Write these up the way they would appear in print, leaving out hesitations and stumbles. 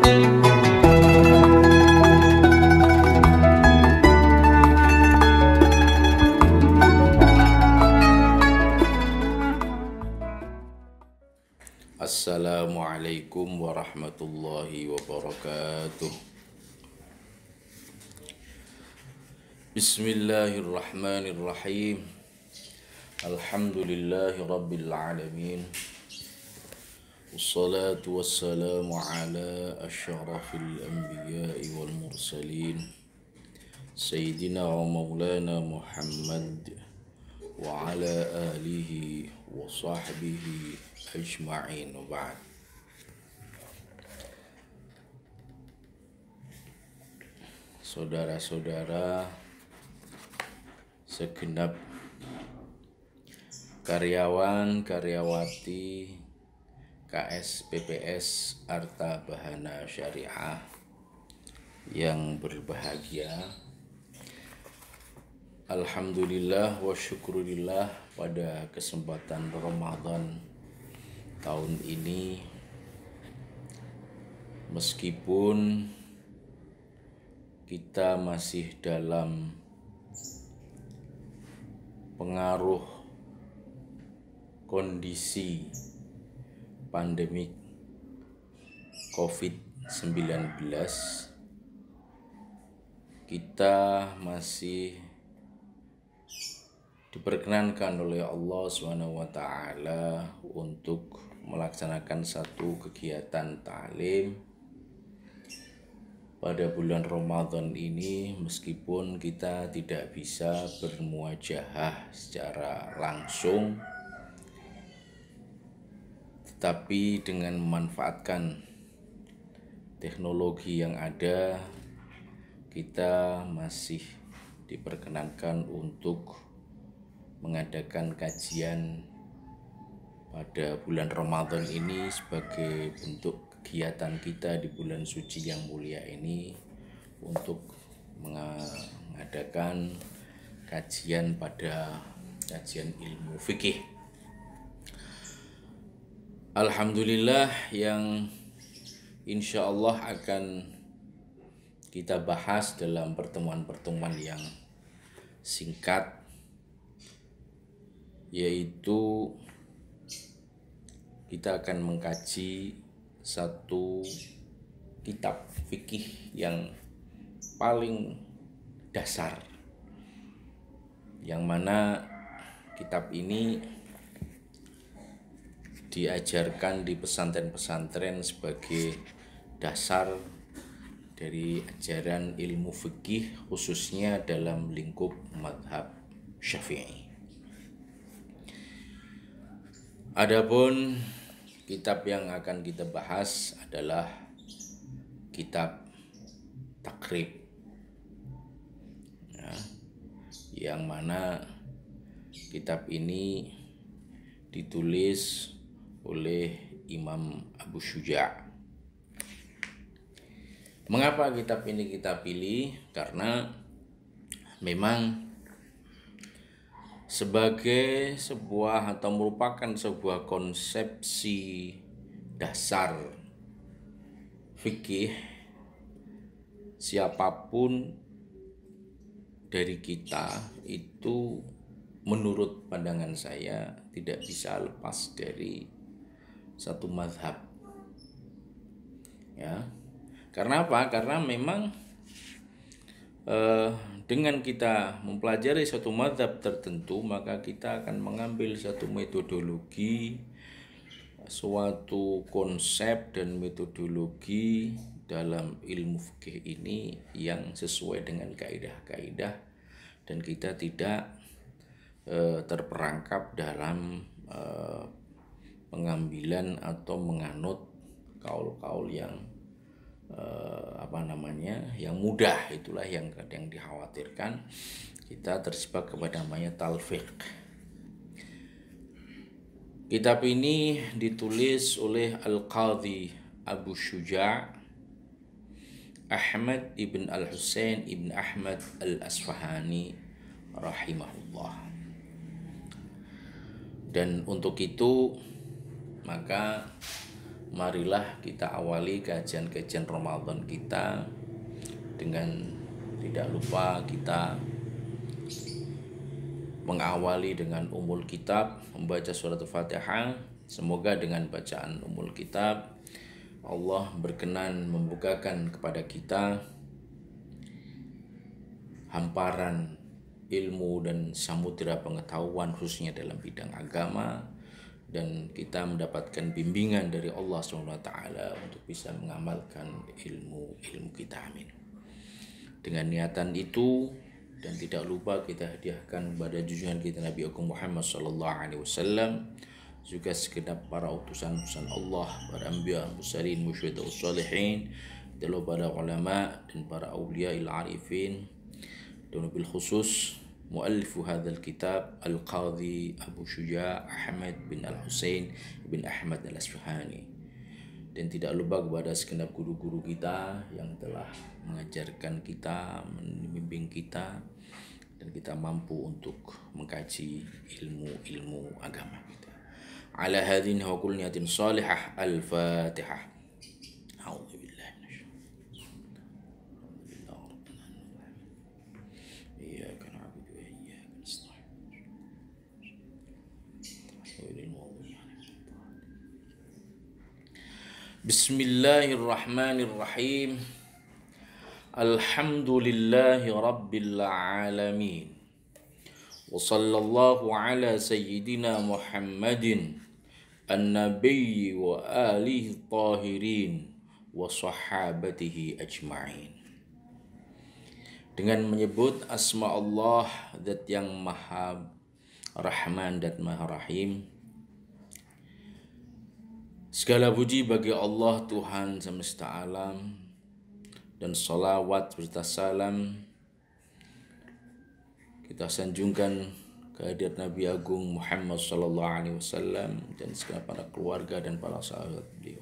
Assalamualaikum warahmatullahi wabarakatuh. Bismillahirrahmanirrahim. Alhamdulillahi rabbil alamin. Wassalatu wassalamu ala asyrafil anbiya'i wal mursalin, Sayyidina wa maulana Muhammad wa ala alihi wa sahbihi ajma'in, wa ba'd. Saudara-saudara, segenap karyawan karyawati KS PPS Arta Bahana Syariah yang berbahagia, alhamdulillah wa syukurillah, pada kesempatan Ramadan tahun ini, meskipun kita masih dalam pengaruh kondisi pandemik COVID-19, kita masih diperkenankan oleh Allah SWT untuk melaksanakan satu kegiatan ta'lim pada bulan Ramadan ini, meskipun kita tidak bisa bermuajahah secara langsung, tetapi dengan memanfaatkan teknologi yang ada, kita masih diperkenankan untuk mengadakan kajian pada bulan Ramadan ini sebagai bentuk kegiatan kita di bulan suci yang mulia ini untuk mengadakan kajian ilmu fikih. Alhamdulillah, yang insya Allah akan kita bahas dalam pertemuan-pertemuan yang singkat, yaitu kita akan mengkaji satu kitab fikih yang paling dasar, yang mana kitab ini diajarkan di pesantren-pesantren sebagai dasar dari ajaran ilmu fikih, khususnya dalam lingkup mazhab Syafi'i. Adapun kitab yang akan kita bahas adalah kitab Takrib, ya, yang mana kitab ini ditulis oleh Imam Abu Syuja'. Mengapa kitab ini kita pilih? Karena memang sebagai sebuah atau merupakan sebuah konsepsi dasar fikih, siapapun dari kita itu menurut pandangan saya tidak bisa lepas dari satu mazhab, ya. Karena apa? Karena memang dengan kita mempelajari satu mazhab tertentu, maka kita akan mengambil satu metodologi, suatu konsep dan metodologi dalam ilmu fikih ini yang sesuai dengan kaidah-kaidah, dan kita tidak terperangkap dalam pengambilan atau menganut kaul-kaul yang yang mudah. Itulah yang kadang dikhawatirkan, kita terjebak kepada namanya talfiq. Kitab ini ditulis oleh Al-Qadhi Abu Syuja' Ahmad ibn Al-Husain ibn Ahmad Al-Asfahani rahimahullah. Dan untuk itu maka marilah kita awali kajian-kajian Ramadan kita dengan tidak lupa kita mengawali dengan umul kitab, membaca surat Al-Fatihah. Semoga dengan bacaan umul kitab Allah berkenan membukakan kepada kita hamparan ilmu dan samudera pengetahuan khususnya dalam bidang agama, dan kita mendapatkan bimbingan dari Allah SWT untuk bisa mengamalkan ilmu kita. Amin. Dengan niatan itu, dan tidak lupa kita hadiahkan kepada junjungan kita Nabi Agung Muhammad SAW, juga segenap para utusan-utusan Allah, para anbiya, mursalin, musyhida, sholihin, dan para ulama dan para aulia il-arifin, dan bil khusus muallifu hadzal kitab Al-Qadhi Abu Syuja' Ahmad bin Al-Husain bin Ahmad Al-Asfahani. Dan tidak lupa kepada segenap guru-guru kita yang telah mengajarkan kita, membimbing kita, dan kita mampu untuk mengkaji ilmu agama kita. Ala hadhin wa kulli niyatin salihah. Al-Fatihah. Bismillahirrahmanirrahim. Alhamdulillahi rabbil alamin. Wa sallallahu ala sayyidina Muhammadin an-nabiyyi wa alihi tahirin wa sahabatihi ajma'in. Dengan menyebut asma Allah, Zat yang Maha Rahman dan Maha Rahim, segala puji bagi Allah Tuhan semesta alam, dan salawat serta salam kita sanjungkan kehadirat Nabi Agung Muhammad SAW dan segala para keluarga dan para sahabat beliau.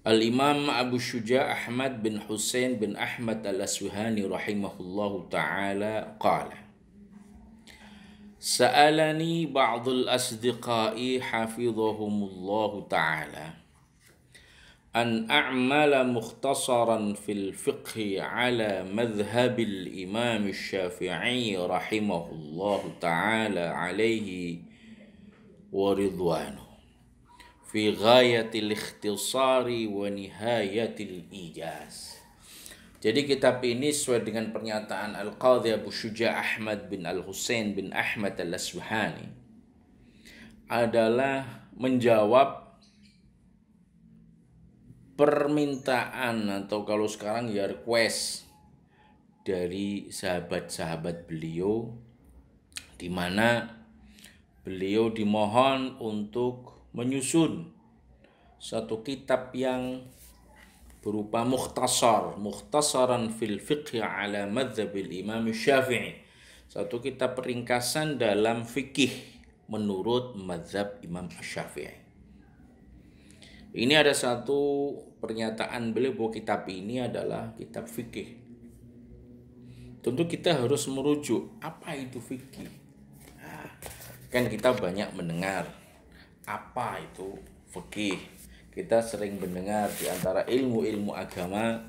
Al-Imam Abu Syuja' Ahmad bin Husain bin Ahmad Al-Asfahani rahimahullahu ta'ala qala: Sa'alani ba'dul asdiqai hafidhahumullahu ta'ala an a'mala mukhtasaran fil fiqhi ala madhhabil imam Syafi'i rahimahullahu ta'ala alaihi wa ridwanuh fi ghayatil ikhtisari wa nihayatil ijaz. Jadi kitab ini sesuai dengan pernyataan Al-Qadhi Abu Syuja' Ahmad bin Al-Husain bin Ahmad Al-Asfahani adalah menjawab permintaan, atau kalau sekarang ya request, dari sahabat-sahabat beliau, di mana beliau dimohon untuk menyusun satu kitab yang berupa mukhtasaran fil fiqh ala madzabil imam Syafi'i, satu kitab ringkasan dalam fikih menurut mazhab Imam Syafi'i. Ini ada satu pernyataan beliau bahwa kitab ini adalah kitab fikih. Tentu kita harus merujuk apa itu fikih. Nah, kan kita banyak mendengar apa itu fikih. Kita sering mendengar di antara ilmu-ilmu agama,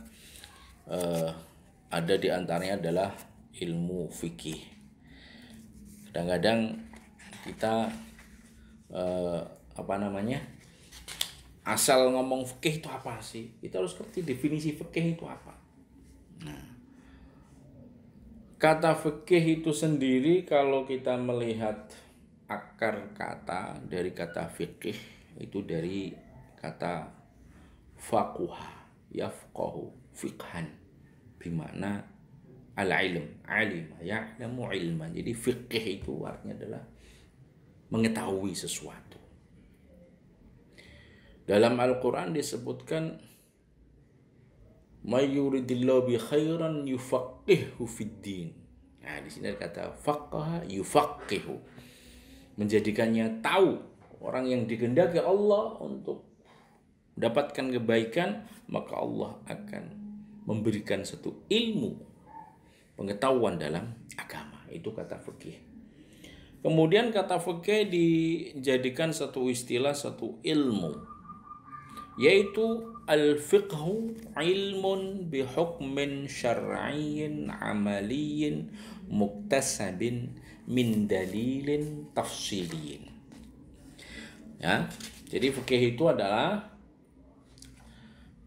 ada di antaranya adalah ilmu fikih. Kadang-kadang kita asal ngomong fikih itu apa sih? Kita harus ngerti definisi fikih itu apa. Nah, kata fikih itu sendiri, kalau kita melihat akar kata dari kata fikih, itu dari kata faqaha, yafqahu fiqhan, bimana al-ilm, alima ya'lamu ilman. Jadi fikih itu artinya adalah mengetahui sesuatu. Dalam Al-Quran disebutkan may yuridillahu bi khairan yufaqihu fid-din. Nah, di sini ada kata faqaha yufaqihu, menjadikannya tahu. Orang yang dikehendaki Allah untuk mendapatkan kebaikan, maka Allah akan memberikan satu ilmu, pengetahuan dalam agama. Itu kata fikih. Kemudian kata fikih dijadikan satu istilah, satu ilmu yaitu al-fiqhu ilmun bi hukmin syar'iyyin amaliyyin muktasabin min dalilin tafsiliyin. Ya, jadi fikih itu adalah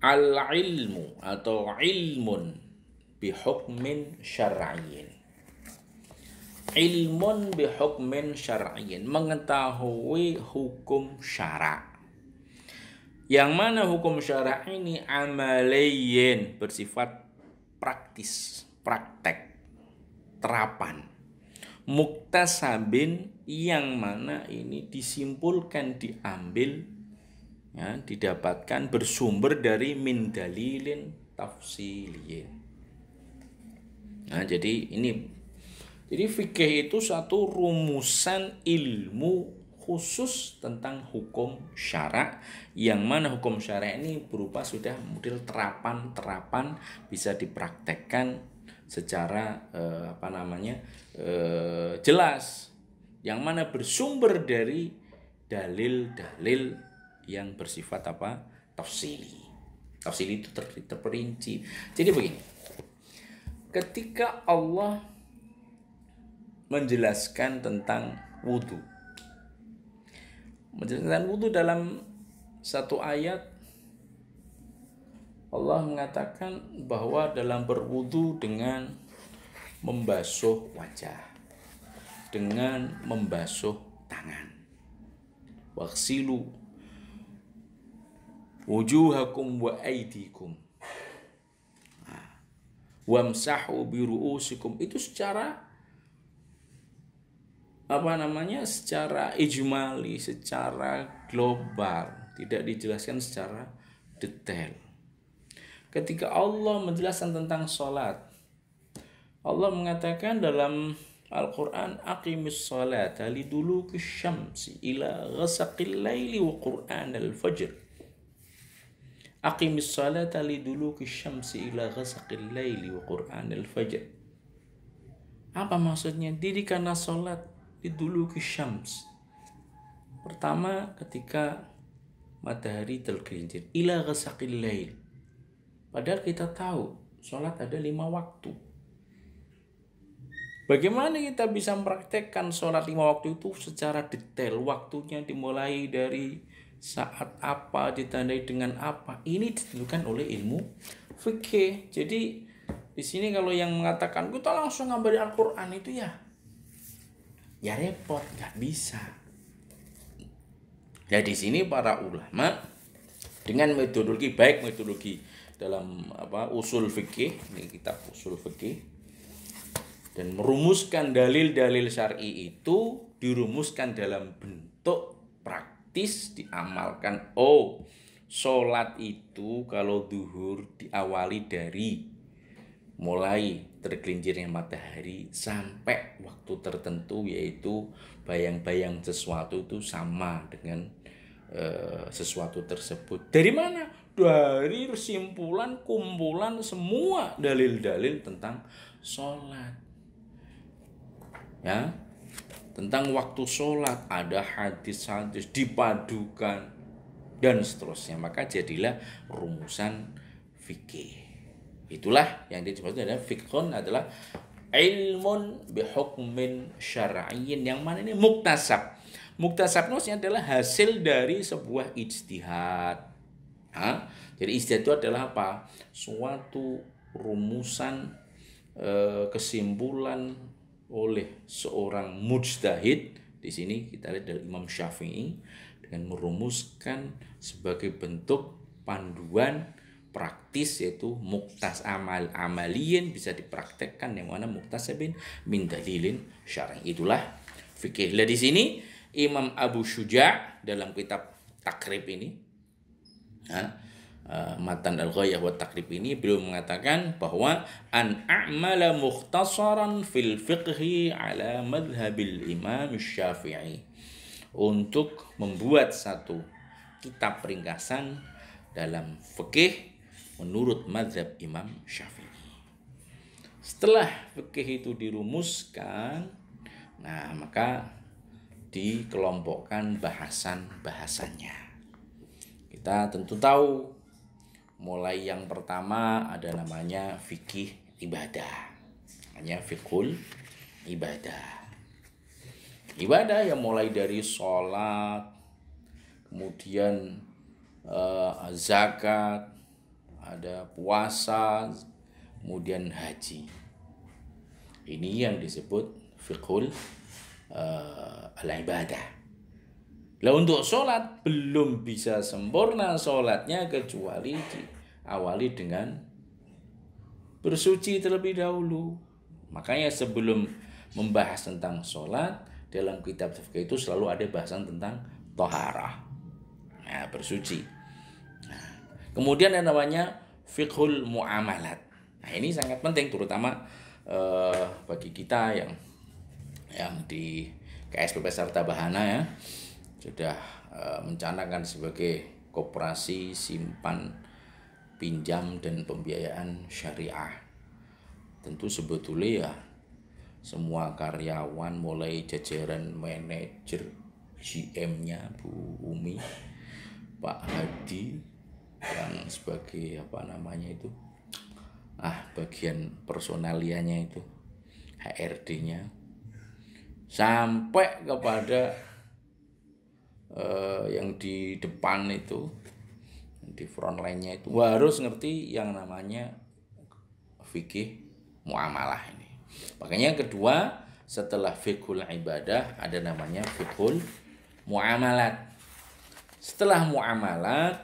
al-ilmu atau ilmun bi hukmin syar'iyyin. Ilmun bi hukmin syar'iyyin, mengetahui hukum syara'. Yang mana hukum syara' ini amaliyin, bersifat praktis, praktek, terapan. Muktasabin, yang mana ini disimpulkan, diambil, ya, didapatkan bersumber dari min dalilin tafsiliyin. Nah, jadi fikih itu satu rumusan ilmu khusus tentang hukum syara', yang mana hukum syara' ini berupa sudah model terapan bisa dipraktekkan secara jelas, yang mana bersumber dari dalil-dalil yang bersifat tafsili. Tafsili itu terperinci. Jadi begini, ketika Allah menjelaskan tentang wudhu, dalam satu ayat Allah mengatakan bahwa dalam berwudu dengan membasuh wajah, dengan membasuh tangan, waghsilu wujuhakum wa aydikum wamsahu bi ru'usikum, itu secara secara ijmali, secara global, tidak dijelaskan secara detail. Ketika Allah menjelaskan tentang sholat, Allah mengatakan dalam Al-Quran, aqimis sholata liduluki syamsi ila ghasaqil laili wa qur'an al-fajr. Aqimis sholata liduluki syamsi ila ghasaqil laili wa qur'an al-fajr. Apa maksudnya? Dirikanlah sholat liduluki syams. Pertama, ketika matahari tergelincir, ila ghasaqil lail. Padahal kita tahu sholat ada 5 waktu. Bagaimana kita bisa mempraktekkan sholat 5 waktu itu secara detail? Waktunya dimulai dari saat apa, ditandai dengan apa? Ini ditentukan oleh ilmu fikih. Jadi di sini kalau yang mengatakan kita langsung ngambil dari Al-Quran itu ya repot, nggak bisa. Ya di sini para ulama dengan metodologi, baik metodologi dalam usul fikih, ini kitab usul fikih, dan merumuskan dalil-dalil syar'i itu dirumuskan dalam bentuk praktis, diamalkan. Sholat itu kalau duhur diawali dari mulai tergelincirnya matahari sampai waktu tertentu, yaitu bayang-bayang sesuatu itu sama dengan sesuatu tersebut. Dari mana? Dari kesimpulan, kumpulan semua dalil-dalil tentang sholat. Ya, tentang waktu sholat ada hadis-hadis dipadukan dan seterusnya, maka jadilah rumusan fikih. Itulah yang disebut adalah fiqhun, adalah ilmun bihukmin syar'iyyin, yang mana ini muktasab. Muktasab maksudnya adalah hasil dari sebuah ijtihad. Jadi ijtihad itu adalah apa? Suatu rumusan kesimpulan oleh seorang mujtahid. Di sini kita lihat dari Imam Syafi'i dengan merumuskan sebagai bentuk panduan praktis, yaitu muktas amaliyin, bisa dipraktekkan, yang mana muktasabin min dalilin syar'i. Itulah fikih. Di sini Imam Abu Syuja' dalam kitab Takrib ini, Matan Al-Ghayah wa Takrib ini, beliau mengatakan bahwa an a'mala mukhtasaran fil fiqhi ala madhabil Imam Syafi'i, untuk membuat satu kitab ringkasan dalam fikih menurut mazhab Imam Syafi'i. Setelah fikih itu dirumuskan, maka dikelompokkan bahasan-bahasannya. kita tentu tahu, mulai yang pertama ada namanya fikih ibadah, hanya fikul ibadah. Ibadah yang mulai dari sholat, kemudian zakat, ada puasa, kemudian haji. Ini yang disebut fiqhul al-ibadah. Lah untuk sholat belum bisa sempurna sholatnya kecuali diawali dengan bersuci terlebih dahulu. Makanya sebelum membahas tentang sholat, dalam kitab fikih itu selalu ada bahasan tentang toharah, nah, bersuci. Nah, kemudian yang namanya fiqhul muamalat. Nah, ini sangat penting terutama bagi kita yang di KSPP Sarta Bahana ya, sudah mencanangkan sebagai koperasi simpan pinjam dan pembiayaan syariah. Tentu sebetulnya ya semua karyawan mulai jajaran manajer, GM-nya Bu Umi, Pak Hadi yang sebagai bagian personalianya itu, HRD-nya, sampai kepada yang di depan itu, di front line-nya itu harus ngerti yang namanya fikih muamalah ini. Makanya yang kedua setelah fiqhul ibadah ada namanya fiqhul muamalat. Setelah muamalat,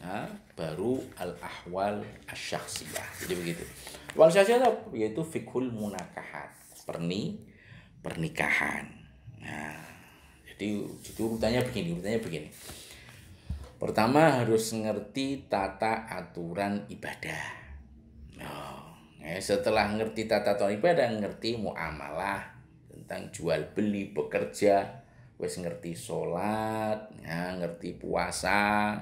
nah, baru al-ahwal asy-syakhsiyah. Jadi begitu. Ahwal syakhsiyah yaitu fiqhul munakahat, pernikahan. Nah, jadi urutannya begini. Pertama harus ngerti tata aturan ibadah. Setelah ngerti tata aturan ibadah, ngerti muamalah tentang jual beli, bekerja, wes ngerti sholat, ya, ngerti puasa,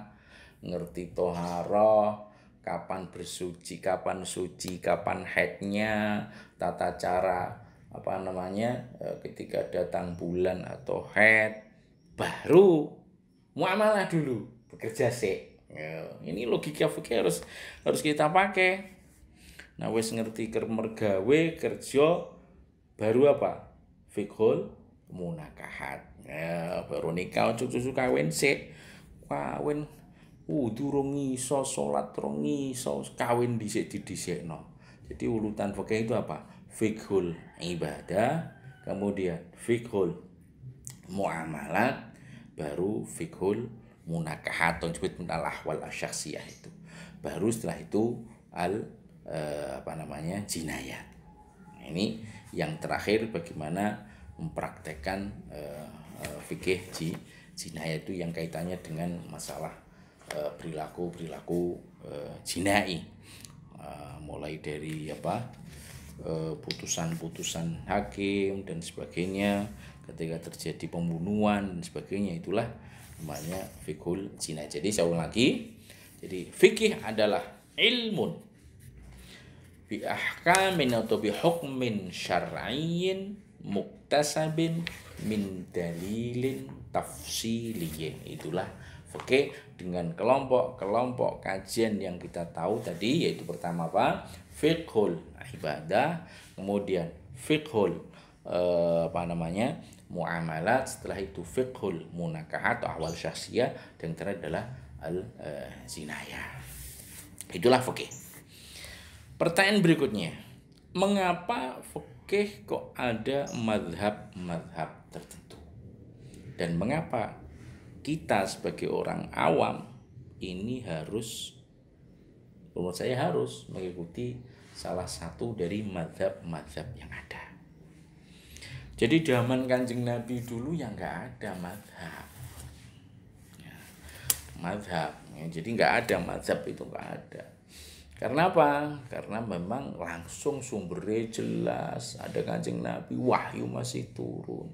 ngerti toharoh, kapan bersuci, kapan suci, kapan haidnya, tata cara ketika datang bulan atau haid, baru muamalah dulu, bekerja sih. Ini logika fikih harus kita pakai. Nah, wis ngerti mergawe kerja, baru apa? Fiqhul munakahat. Ya, baru nikah cucu kawin sik. Kawin durung iso salat, durung iso kawin dhisik-dhisikno. Jadi urutan fikih itu apa? Fiqhul ibadah, kemudian fiqhul muamalat, baru fiqhul munakahat atau disebut al-ahwal asy-syakhsiyah itu. Baru setelah itu jinayat. Nah, ini yang terakhir bagaimana mempraktekkan fikih jinayat itu yang kaitannya dengan masalah perilaku jinai, mulai dari putusan hakim dan sebagainya ketika terjadi pembunuhan dan sebagainya, itulah namanya fiqhul jinayat. Jadi saya ulang lagi, jadi fikih adalah ilmun bi ahkamin atau bi hukmin syar'iyyin muktasabin min dalilin tafsiliyin. Itulah fikih dengan kelompok kajian yang kita tahu tadi, yaitu pertama apa? Fiqhul ibadah, kemudian fiqhul muamalat, setelah itu fiqhul munakahat atau ahwal syakhsiyah, dan terakhir adalah zinayah. Itulah fikih. Pertanyaan berikutnya, mengapa fikih kok ada mazhab tertentu? Dan mengapa kita sebagai orang awam ini menurut saya harus mengikuti salah satu dari mazhab yang ada? Jadi zaman Kanjeng Nabi dulu yang nggak ada mazhab. Jadi nggak ada mazhab, itu nggak ada. Karena apa? Karena memang langsung sumbernya jelas, ada Kanjeng Nabi, wahyu masih turun.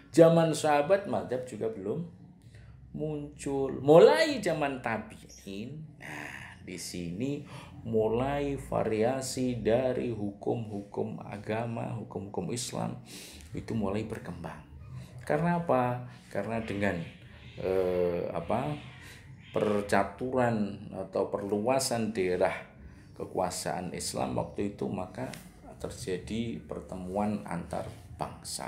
Zaman sahabat mazhab juga belum muncul. Mulai zaman tabi'in, nah di sini mulai variasi dari hukum-hukum agama, hukum-hukum Islam itu mulai berkembang. Karena apa? Karena dengan percaturan atau perluasan daerah kekuasaan Islam waktu itu, maka terjadi pertemuan antar bangsa.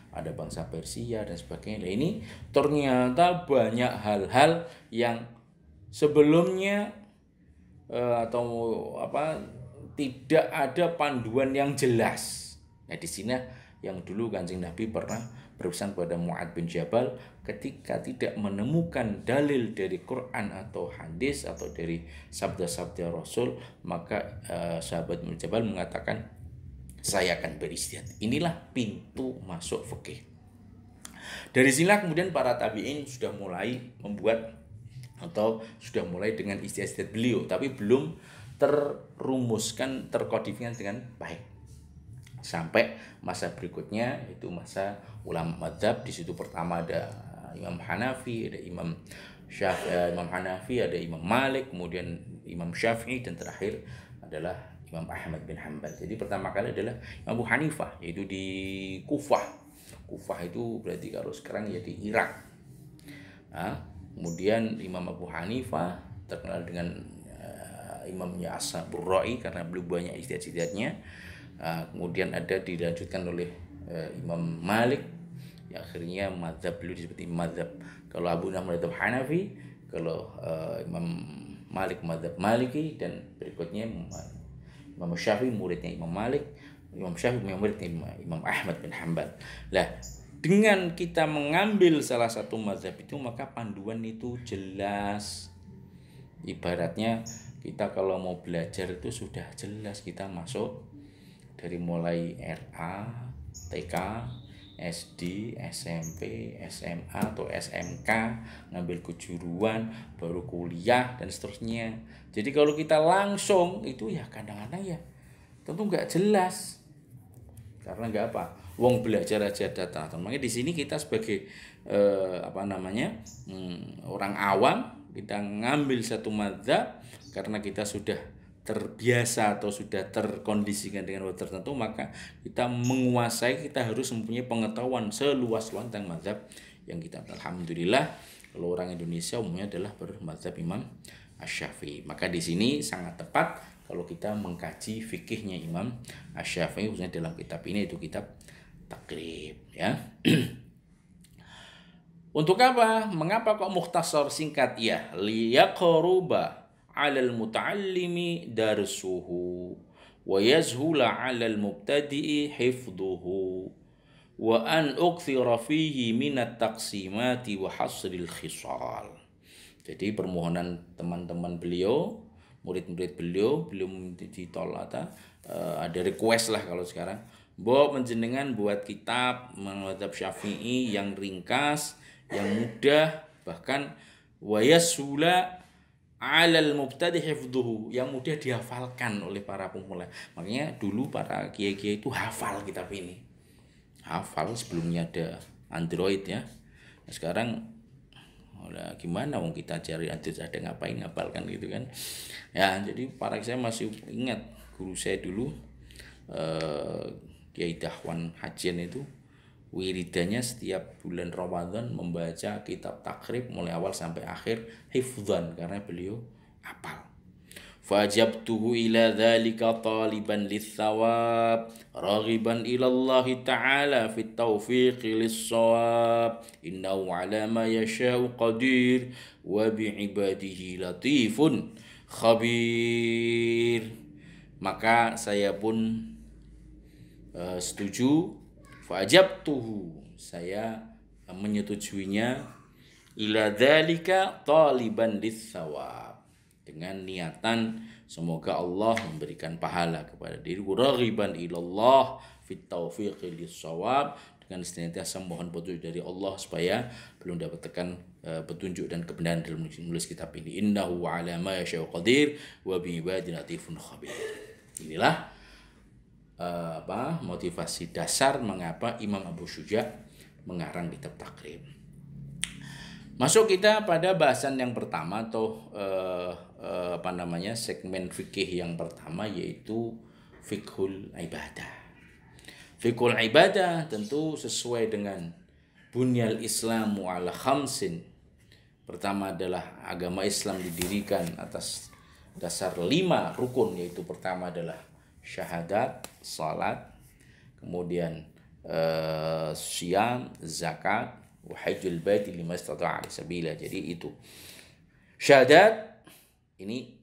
Ada bangsa Persia dan sebagainya. Nah, ini ternyata banyak hal-hal yang sebelumnya atau tidak ada panduan yang jelas. Nah, di sini yang dulu Kanjeng Nabi pernah berpesan kepada Mu'adz bin Jabal, ketika tidak menemukan dalil dari Quran atau hadis atau dari sabda-sabda Rasul, maka sahabat bin Jabal mengatakan, saya akan beristihad. Inilah pintu masuk fikih. Dari sinilah kemudian para tabi'in sudah mulai membuat atau sudah mulai dengan istihad beliau, tapi belum terrumuskan, terkodifikasikan dengan baik. Sampai masa berikutnya itu masa ulama mazhab. Di situ pertama ada Imam Hanafi, ada Imam Syafi'i, Imam Hanafi, ada Imam Malik, kemudian Imam Syafi'i, dan terakhir adalah Imam Ahmad bin Hanbal. Jadi pertama kali adalah Imam Abu Hanifah, yaitu di Kufah. Kufah itu berarti kalau sekarang ya di Irak. Kemudian Imam Abu Hanifah terkenal dengan imamnya As-Saburra'i karena beliau banyak istihad-istihadnya. Kemudian ada dilanjutkan oleh Imam Malik, ya, akhirnya mazhab beliau disebut mazhab. Kalau Abu Hanifah mazhab Hanafi, kalau Imam Malik mazhab Maliki, dan berikutnya Imam Syafi'i muridnya Imam Malik, Imam Syafi'i muridnya Imam Ahmad bin Hanbal. Lah, dengan kita mengambil salah satu mazhab itu, maka panduan itu jelas. Ibaratnya kita kalau mau belajar itu sudah jelas, kita masuk dari mulai RA, TK, SD, SMP, SMA atau SMK, ngambil kejuruan, baru kuliah dan seterusnya. Jadi kalau kita langsung itu ya kadang-kadang ya tentu nggak jelas. Karena nggak apa, wong belajar aja data. Makanya di sini kita sebagai orang awam, kita ngambil satu mazhab karena kita sudah terbiasa atau sudah terkondisikan dengan waktu tertentu, maka kita menguasai, kita harus mempunyai pengetahuan seluas-luas tentang mazhab yang kita. Alhamdulillah kalau orang Indonesia umumnya adalah bermazhab Imam Asy-Syafi'i. Maka di sini sangat tepat kalau kita mengkaji fikihnya Imam Asy-Syafi'i, khususnya dalam kitab ini, itu kitab Takrib, ya. Untuk apa? Mengapa kok mukhtasar, singkat? Ya, liyaqruba 'alal muta'allimi darsuhu wa yazhula 'alal mubtadi'i hifdhuhu wa an ukthira fihi minat taqsimati wa hasril khisal. Jadi permohonan teman-teman beliau, murid-murid beliau, belum ditolak, ada request lah kalau sekarang, bahwa menjenengan buat kitab mazhab Syafi'i yang ringkas, yang mudah, bahkan wayasula 'alal mubtadi' hifdhuhu, yang mudah dihafalkan oleh para pemula. Makanya dulu para kiai-kiai itu hafal kitab ini. Hafal, sebelumnya ada Android, ya. Nah, sekarang gimana wong kita cari Android, ada ngapain ngapalkan gitu kan. Ya, jadi saya masih ingat guru saya dulu, Kiai Dahwan Hajian, itu wiridannya setiap bulan Ramadan membaca kitab Takrib mulai awal sampai akhir hifdzan, karena beliau hafal. Fajabtuhu ila dzalika taliban lis-shawab raghiban ila Allah ta'ala fit taufiq lis-shawab innahu 'ala ma yasha'u qadir wa bi ibadihi latifun khabir. Maka saya pun setuju, fajabtuhu, saya menyetujuinya, ila dzalika taliban lis-shawab, dengan niatan semoga Allah memberikan pahala kepada diriku, raghiban ilallah fit taufiq lis-shawab, dengan senantiasa mohon petunjuk dari Allah supaya belum dapatkan petunjuk dan kebenaran dalam menulis kitab ini. Innahu 'ala ma yasha'u qadir wa bi ibadihi latifun khabir. Inilah motivasi dasar mengapa Imam Abu Syuja mengarang kitab Takrib. Masuk kita pada bahasan yang pertama, atau segmen fikih yang pertama, yaitu fiqhul ibadah. Fiqhul ibadah tentu sesuai dengan bunyal Islamu ala khamsin Pertama adalah agama Islam didirikan atas dasar 5 rukun, yaitu pertama adalah syahadat, salat, kemudian siyam, zakat, wa hajjul baiti liman istata'a sabila. Jadi itu syahadat ini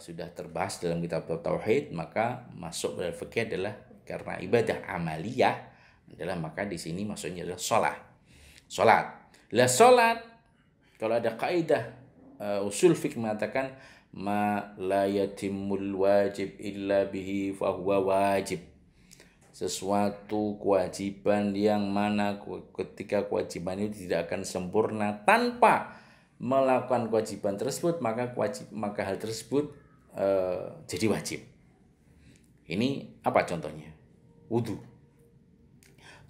sudah terbahas dalam kitab tauhid, maka masuk dalam fikih adalah karena ibadah amaliyah adalah, maka di sini maksudnya adalah salat. Lah salat, kalau ada kaidah usul fikih mengatakan ma la yatimul wajib illa bihi fahuwa wajib. Sesuatu kewajiban yang mana ketika kewajiban itu tidak akan sempurna tanpa melakukan kewajiban tersebut, maka hal tersebut jadi wajib. Ini apa contohnya? Wudu.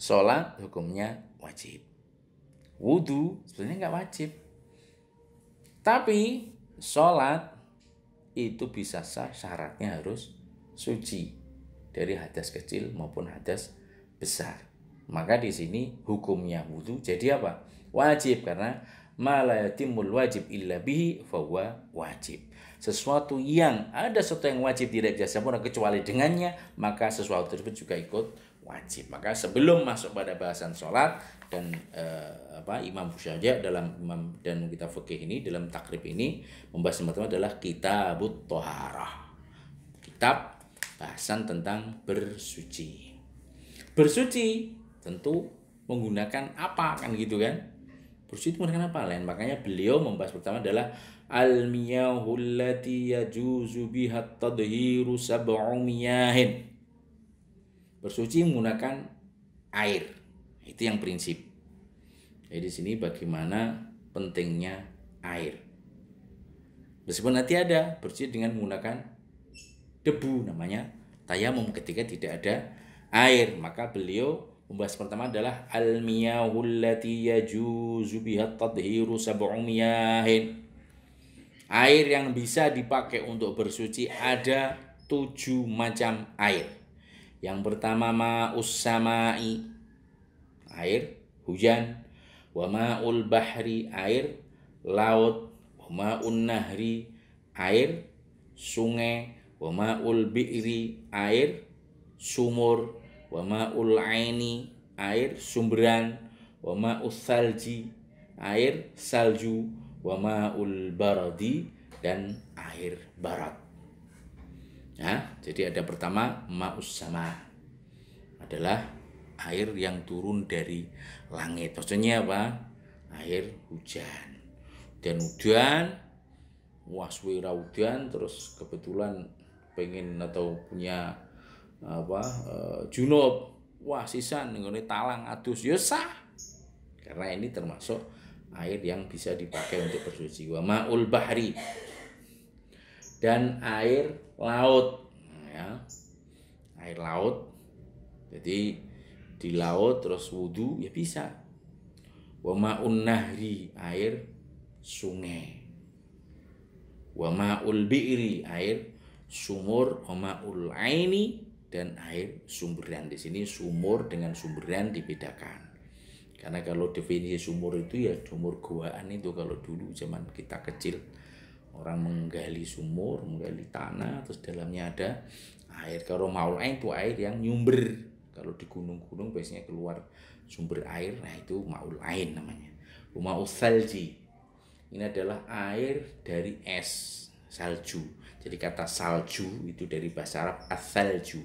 Sholat hukumnya wajib. Wudu sebenarnya nggak wajib. Tapi sholat itu bisa sah, syaratnya harus suci dari hadas kecil maupun hadas besar. Maka di sini hukumnya wudu jadi apa? Wajib, karena ma la yatimul wajib illa bihi fahuwa wajib. Sesuatu yang wajib tidak bisa sempurna kecuali dengannya, maka sesuatu tersebut juga ikut wajib. Maka sebelum masuk pada bahasan sholat dan Imam Syafi'i dalam Imam dan kita fikih ini dalam takrib ini membahas yang pertama adalah kitabut thaharah. Kitab bahasan tentang bersuci. Bersuci tentu menggunakan apa, kan gitu kan? Bersuci itu menggunakan apa lain? Makanya beliau membahas pertama adalah al-miyahul lati yajuzu biha tadhiru sab'u miyahin. Bersuci menggunakan air. Itu yang prinsip. Jadi di sini bagaimana pentingnya air. Meskipun nanti ada bersuci dengan menggunakan debu, namanya tayamum ketika tidak ada air. Maka beliau membahas pertama adalah al-miyahul lati yajuzu biha tadhiru sab'u miyahin. Air yang bisa dipakai untuk bersuci ada 7 macam air. Yang pertama ma'us samai, air hujan, wa ma'ul bahri, air laut, wa ma'un nahri, air sungai, wa ma'ul bi'ri, air sumur, wa ma'ul aini, air sumberan, wa ma'us salji, air salju, wa ma'ul baradi, dan air barat. Nah, jadi ada pertama ma'us sama, adalah air yang turun dari langit. Maksudnya apa? Air hujan. Dan hujan, waswira hujan, terus kebetulan pengen atau punya junub, wah sisan ngene talang adus ya sah. Karena ini termasuk air yang bisa dipakai untuk bersuci. Wa ma'ul bahri, dan air laut, ya. Air laut. Jadi di laut terus wudu ya bisa. Wa ma'un nahri, air sungai. Wa ma'ul bi'ri, air sumur. Wa ma'ul aini, dan air sumberan. Di sini sumur dengan sumberan dibedakan. Karena kalau definisi sumur itu ya sumur goaan itu, kalau dulu zaman kita kecil orang menggali sumur, menggali tanah, terus dalamnya ada air. Kalau ma'ul ain itu air yang nyumber. Kalau di gunung-gunung biasanya keluar sumber air, nah itu ma'ul ain namanya. Ma'us salji, ini adalah air dari es, salju. Jadi kata salju itu dari bahasa Arab as-salju.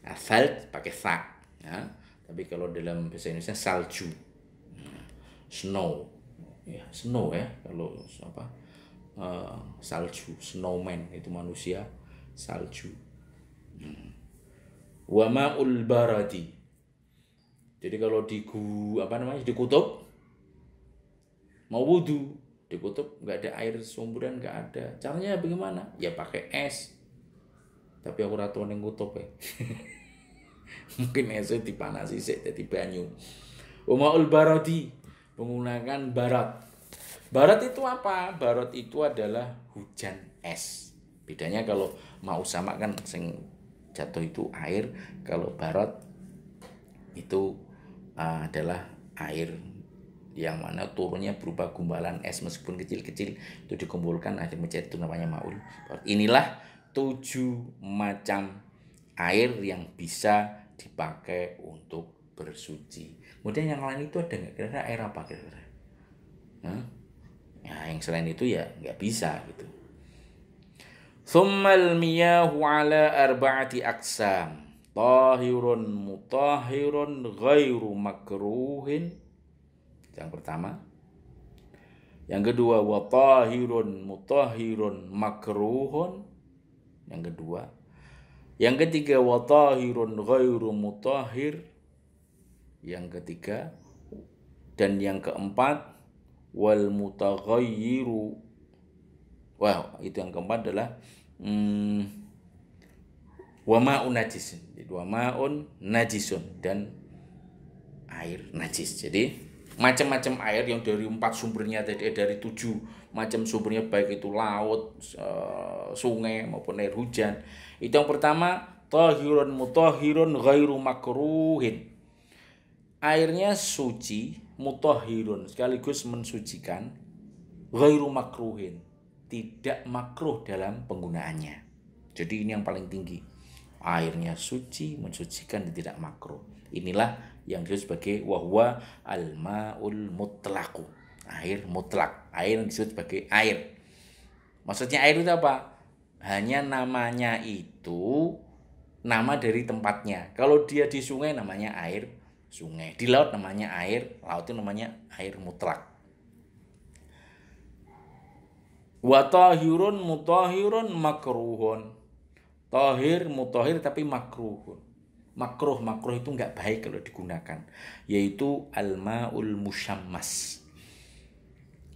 Asal pakai sa, ya. Tapi kalau dalam bahasa Indonesia salju, snow, ya snow ya. Kalau salju, snowman itu manusia, salju. Wa ma'ul baradi. Jadi kalau di di kutub mau wudu, di kutub nggak ada air sumberan, nggak ada. Caranya bagaimana? Ya pakai es. Tapi aku ratuan yang kutub ya. Mungkin esnya dipanasi sik dadi banyu. Umaul baradi, menggunakan barat. Barat itu apa? Barat itu adalah hujan es. Bedanya kalau mau sama kan sing jatuh itu air, kalau barat itu adalah air yang mana turunnya berupa gumpalan es meskipun kecil-kecil, itu dikumpulkan akhirnya menjadi itu namanya maul. Inilah 7 macam air yang bisa dipakai untuk bersuci. Kemudian yang lain itu ada nggak? Kira-kira air apa kira-kira? Ya, yang selain itu ya nggak bisa gitu. Tsummal miyahu ala arba'ati aqsam. Tahirun mutahhirun ghairu makruhin. Yang pertama. Yang kedua, wa tahirun mutahhirun makruhun. Yang kedua. Yang ketiga, wa tahirun ghairu mutahhir. Yang ketiga. Dan yang keempat, wal mutaghayyiru. Wah, itu yang keempat adalah wa ma'un najisun. Wa ma'un najisun, dan air najis. Jadi macam-macam air yang dari 4 sumbernya tadi, dari 7 macam sumbernya, baik itu laut, sungai maupun air hujan. Itu yang pertama, tahirun mutahhirun ghairu makruhin. Airnya suci, mutahhirun sekaligus mensucikan, ghairu makruhin, tidak makruh dalam penggunaannya. Jadi ini yang paling tinggi. Airnya suci, mensucikan, dan tidak makruh. Inilah yang disebut sebagai wahwa al-ma'ul mutlaqu. Air mutlak, air yang disebut sebagai air. Maksudnya air itu apa? Hanya namanya itu nama dari tempatnya. Kalau dia di sungai namanya air sungai, di laut namanya air laut, itu namanya air mutlak. Wa tahirun mutahhirun makruhun. Tahir mutahhir tapi makruhun. Makruh itu enggak baik kalau digunakan, yaitu al-ma'ul musyammas.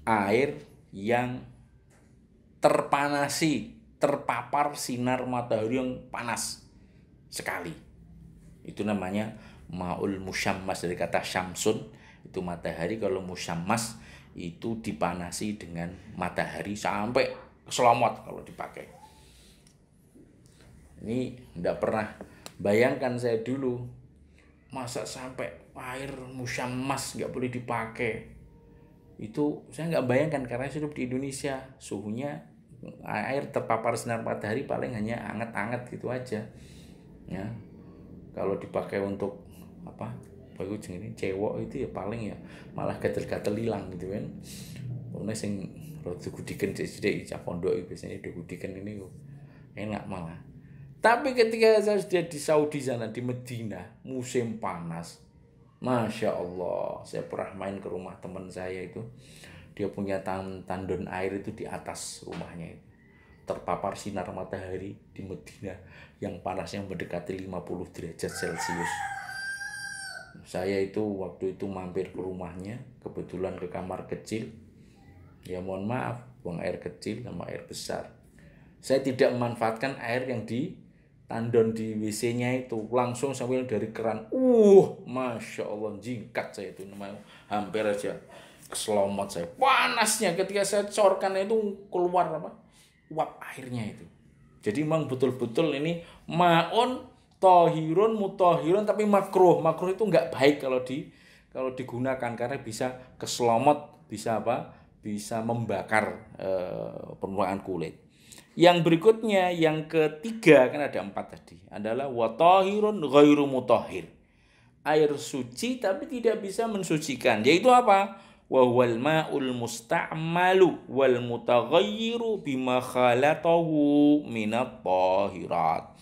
Air yang terpapar sinar matahari yang panas sekali. Itu namanya ma'ul musyammas, dari kata syamsun, itu matahari. Kalau musyammas itu dipanasi dengan matahari sampai keselomot kalau dipakai. Ini enggak pernah bayangkan saya dulu, masa sampai air musyammas enggak boleh dipakai. Itu saya enggak bayangkan karena saya hidup di Indonesia, suhunya air terpapar sinar matahari paling hanya anget-anget gitu aja. Ya. Kalau dipakai untuk apa? Bagus ini cewek itu ya paling ya malah gatel-gatel hilang gitu kan. Ono sing rada gudiken sithik cah pondok biasanya gudiken ini kok enak malah. Tapi ketika saya sudah di Saudi sana, di Medina, musim panas, Masya Allah, saya pernah main ke rumah teman saya itu. Dia punya tandon air itu di atas rumahnya itu. Terpapar sinar matahari di Medina yang panasnya mendekati 50 derajat Celcius. Saya itu waktu itu mampir ke rumahnya, kebetulan ke kamar kecil. Ya mohon maaf, buang air kecil sama air besar. Saya tidak memanfaatkan air yang di tandon di WC-nya itu, langsung sambil dari keran. Masya Allah, jingkat saya itu, hampir aja keselomot saya. Panasnya ketika saya corkan itu keluar apa? Uap airnya itu. Jadi memang betul-betul ini ma'un tahirun mutahhirun tapi makruh. Makruh itu enggak baik kalau digunakan karena bisa keselomot, bisa apa? Bisa membakar permukaan kulit. Yang berikutnya, yang ketiga, kan ada 4 tadi, adalah wa tahirun ghairu mutahhir. Air suci tapi tidak bisa mensucikan. Yaitu apa? Wa huwal ma'ul musta'malu wal mutaghayyiru bima khalatahu minat tahirat.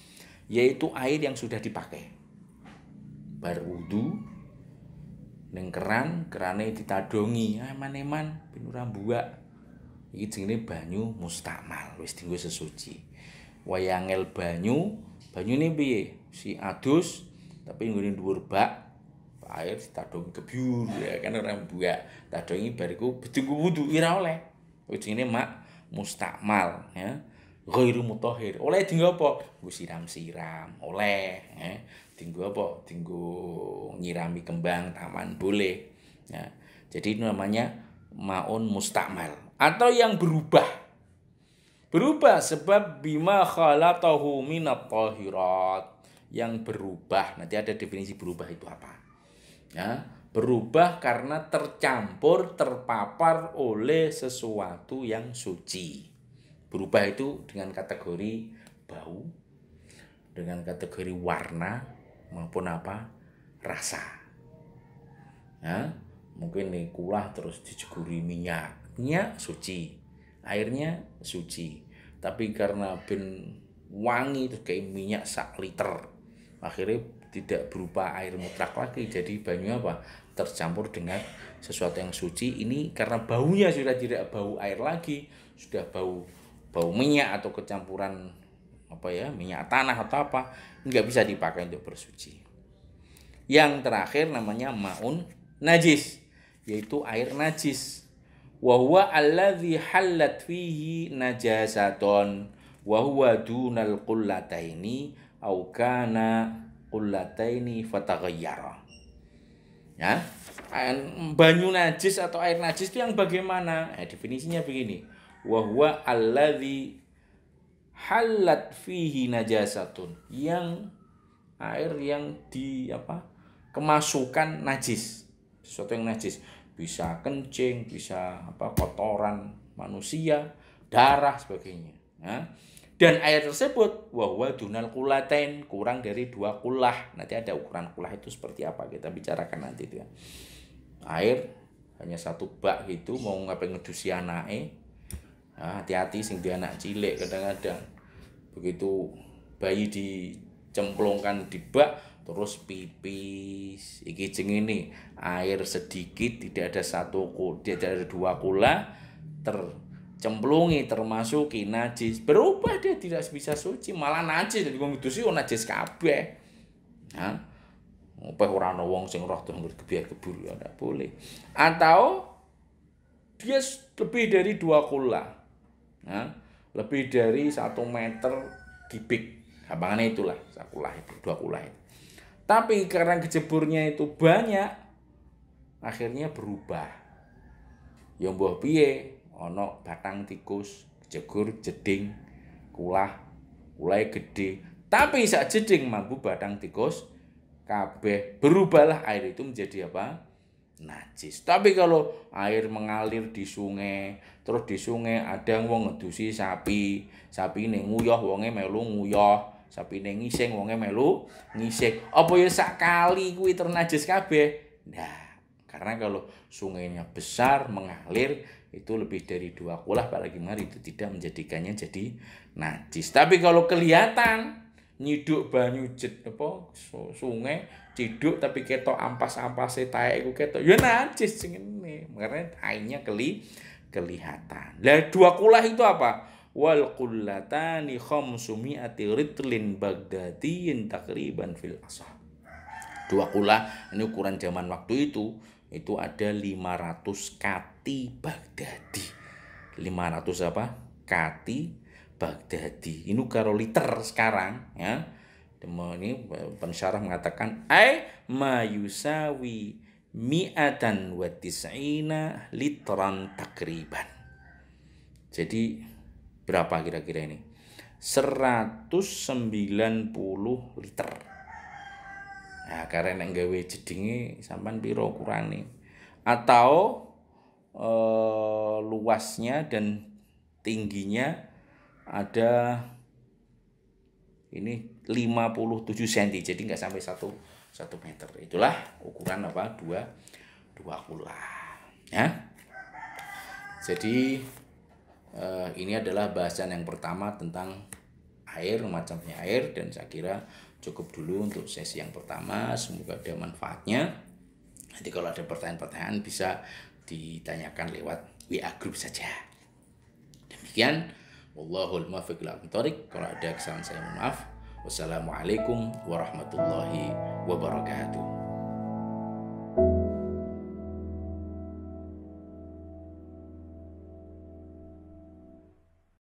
Yaitu air yang sudah dipakai. Bar wudu ning kerane ditadongi, eman-eman ben ora mbuak. Iki jenenge banyu mustakmal, wis dienggo sesuci. Wayangel banyune piye? Si adus tapi nggone dhuwur bak, air ditadongi kebyur ya kan ora mbuak. Tadongi bariku dienggo wudu ora oleh. Iki jenenge mustakmal ya. Ghairu mutahhir. Oleh dienggo apa? Nggo siram-siram, oleh ya. Dienggo apa? Dienggo nyirami kembang taman boleh. Ya. Jadi itu namanya maun mustakmal. Atau yang berubah sebab bima khalatahu minat tahirat, yang berubah. Nanti ada definisi berubah itu apa ya. Berubah karena tercampur, terpapar oleh sesuatu yang suci. Berubah itu dengan kategori bau, dengan kategori warna, maupun apa? Rasa. Ya, mungkin nih kulah terus dijeguri minyak suci, airnya suci. Tapi karena ben wangi itu kayak minyak sak liter, akhirnya tidak berupa air mutlak lagi, jadi banyu apa? Tercampur dengan sesuatu yang suci. Ini karena baunya sudah tidak bau air lagi, sudah bau minyak atau kecampuran apa ya, minyak tanah atau apa, nggak bisa dipakai untuk bersuci. Yang terakhir namanya maun najis, yaitu air najis. Wa huwa alladzi hallat fihi najasatun wa huwa dunal qullataini au kana qullataini fataghayyara. Ya, banyu najis atau air najis itu yang bagaimana? Definisinya begini. Wa huwa alladzi hallat fihi najasatun, yang air yang kemasukan najis, sesuatu yang najis, bisa kencing, bisa kotoran manusia, darah, sebagainya. Ya. Dan air tersebut wahwa dunal kulatain, kurang dari 2 kulah. Nanti ada ukuran kulah itu seperti apa, kita bicarakan nanti itu ya. Air hanya 1 bak gitu, mau ngapain ngedusi anake. Nah, hati-hati sing di anak cilik, kadang-kadang begitu bayi dicemplungkan di bak terus pipis, iki jenenge air sedikit, tidak ada 2 kula, tercemplungi, termasuki najis, berubah dia tidak bisa suci, malah najis. Jadi wong ngedusi najis kabeh. Nah, apa ora ana wong sing roh terus gebiar-gebur, ya ndak boleh. Atau dia lebih dari 2 kula. Nah, lebih dari 1 meter kubik. Gampangannya itulah 1 kula itu, 2 kula itu. Tapi karena kejeburnya itu banyak, akhirnya berubah. Ya mbah piye, ana batang tikus, jegur jeding, kulahe gede. Tapi sak jeding mampu batang tikus kabeh, berubahlah air itu menjadi apa? Najis. Tapi kalau air mengalir di sungai, terus di sungai ada wong ngedusi sapi ini nguyah, wonge melu nguyah, sapi ini ngising, wonge melu ngising, apa ya sakali kuwi ternajis kabeh? Nah, karena kalau sungainya besar mengalir itu lebih dari 2 kulah, apalagi mari itu tidak menjadikannya jadi najis. Tapi kalau kelihatan nyiduk banyu sungai ciduk tapi ketok ampas-ampase taek iku ketok, ya najis sing ngene. Karena airnya kelihatan. Lah 2 kulah itu apa? Wal qullatani khamsumi'ati ritlin baghdadiyin takriban fil asah. 2 kulah ini ukuran zaman waktu itu ada 500 kati Baghdadi. 500 apa? Kati Baghdadi. Ini karo liter sekarang ya. Ini pensyarah mengatakan ma yusawi mi'atan wa tis'ina litran takriban. Jadi berapa kira-kira ini? 190 liter. Nah, karena nek gawe jedinge sampean piro ukurane? Atau luasnya dan tingginya ada ini 57 cm, jadi nggak sampai 1 meter. Itulah ukuran apa? 2 kulah. Ya. Jadi ini adalah bahasan yang pertama tentang air, macamnya air, dan saya kira cukup dulu untuk sesi yang pertama. Semoga ada manfaatnya. Nanti kalau ada pertanyaan-pertanyaan bisa ditanyakan lewat WA group saja. Demikian. Wallahul muwaffiq ila aqwamit thoriq. Kalau ada kesalahan saya mohon maaf. Wassalamualaikum warahmatullahi wabarakatuh.